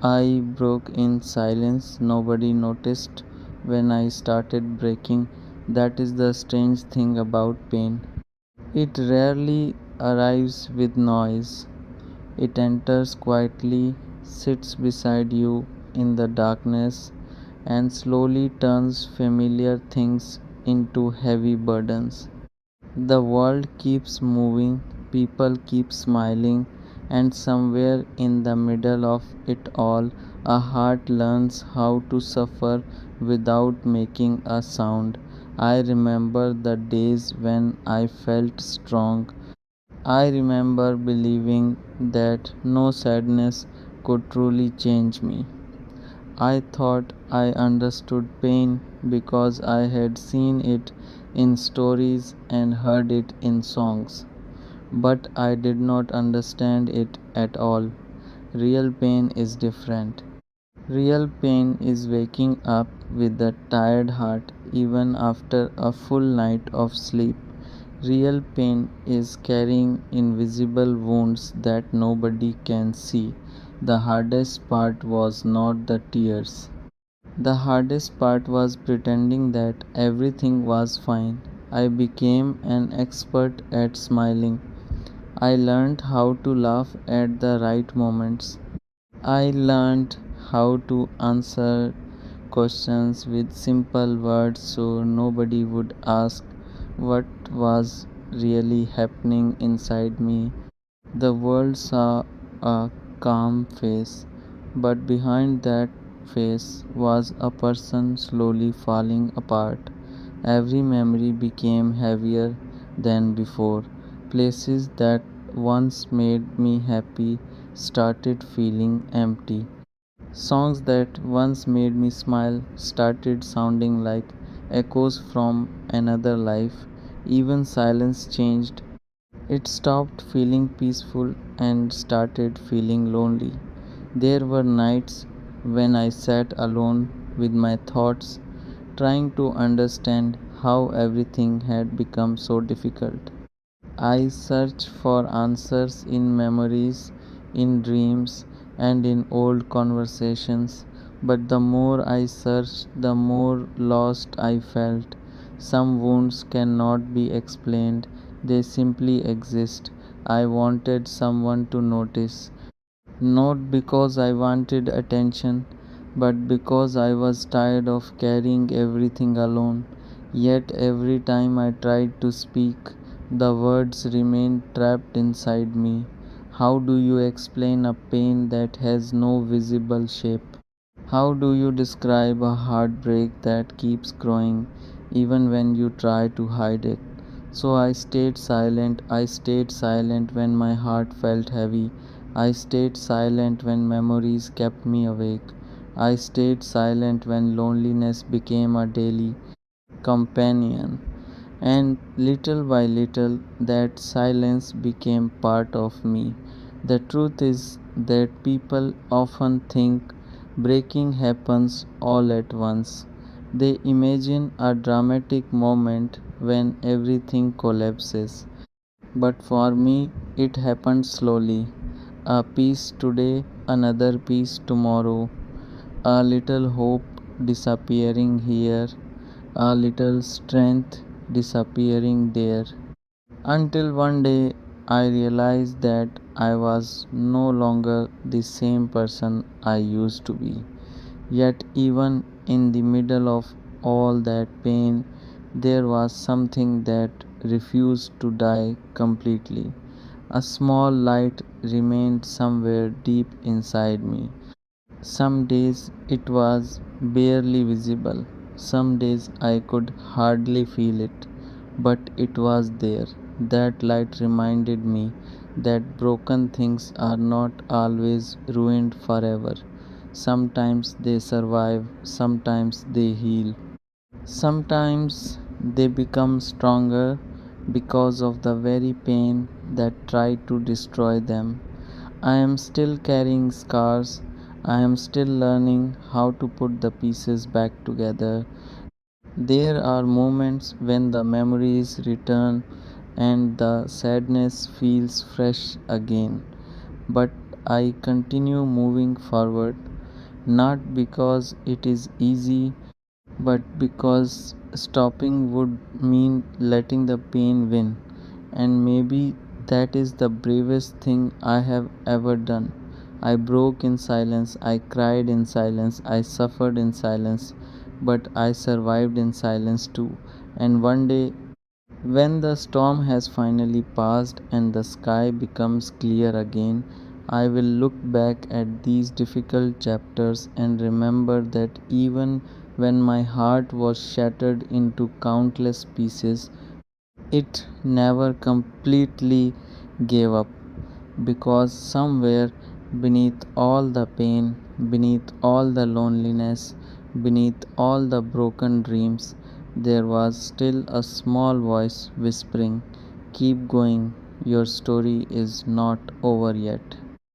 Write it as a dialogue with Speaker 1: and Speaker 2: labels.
Speaker 1: I broke in silence. Nobody noticed when I started breaking. That is the strange thing about pain. It rarely arrives with noise. It enters quietly, sits beside you in the darkness, and slowly turns familiar things into heavy burdens. The world keeps moving, people keep smiling, and somewhere in the middle of it all, a heart learns how to suffer without making a sound. I remember the days when I felt strong. I remember believing that no sadness could truly change me. I thought I understood pain because I had seen it in stories and heard it in songs. But I did not understand it at all. Real pain is different. Real pain is waking up with a tired heart even after a full night of sleep. Real pain is carrying invisible wounds that nobody can see. The hardest part was not the tears. The hardest part was pretending that everything was fine. I became an expert at smiling. I learned how to laugh at the right moments. I learned how to answer questions with simple words so nobody would ask what was really happening inside me. The world saw a calm face, but behind that face was a person slowly falling apart. Every memory became heavier than before. Places that once made me happy started feeling empty. Songs that once made me smile started sounding like echoes from another life. Even silence changed. It stopped feeling peaceful and started feeling lonely. There were nights when I sat alone with my thoughts, trying to understand how everything had become so difficult. I searched for answers in memories, in dreams, and in old conversations, but the more I searched, the more lost I felt. Some wounds cannot be explained, they simply exist. I wanted someone to notice, not because I wanted attention, but because I was tired of carrying everything alone. Yet every time I tried to speak, the words remained trapped inside me. How do you explain a pain that has no visible shape? How do you describe a heartbreak that keeps growing even when you try to hide it? So I stayed silent. I stayed silent when my heart felt heavy. I stayed silent when memories kept me awake. I stayed silent when loneliness became a daily companion. And little by little, that silence became part of me. The truth is that people often think breaking happens all at once. They imagine a dramatic moment when everything collapses. But for me, it happened slowly. A piece today, another piece tomorrow, a little hope disappearing here, a little strength disappearing there. Until one day I realized that I was no longer the same person I used to be. Yet, even in the middle of all that pain, there was something that refused to die completely. A small light remained somewhere deep inside me. Some days it was barely visible, some days I could hardly feel it, but it was there. That light reminded me that broken things are not always ruined forever. Sometimes they survive, sometimes they heal, sometimes they become stronger because of the very pain that tried to destroy them. I am still carrying scars. I am still learning how to put the pieces back together. There are moments when the memories return and the sadness feels fresh again. But I continue moving forward, not because it is easy, but because stopping would mean letting the pain win. And maybe that is the bravest thing I have ever done. I broke in silence, I cried in silence, I suffered in silence, but I survived in silence too. And one day, when the storm has finally passed and the sky becomes clear again, I will look back at these difficult chapters and remember that even when my heart was shattered into countless pieces, it never completely gave up, because somewhere beneath all the pain, beneath all the loneliness, beneath all the broken dreams, there was still a small voice whispering, "Keep going, your story is not over yet."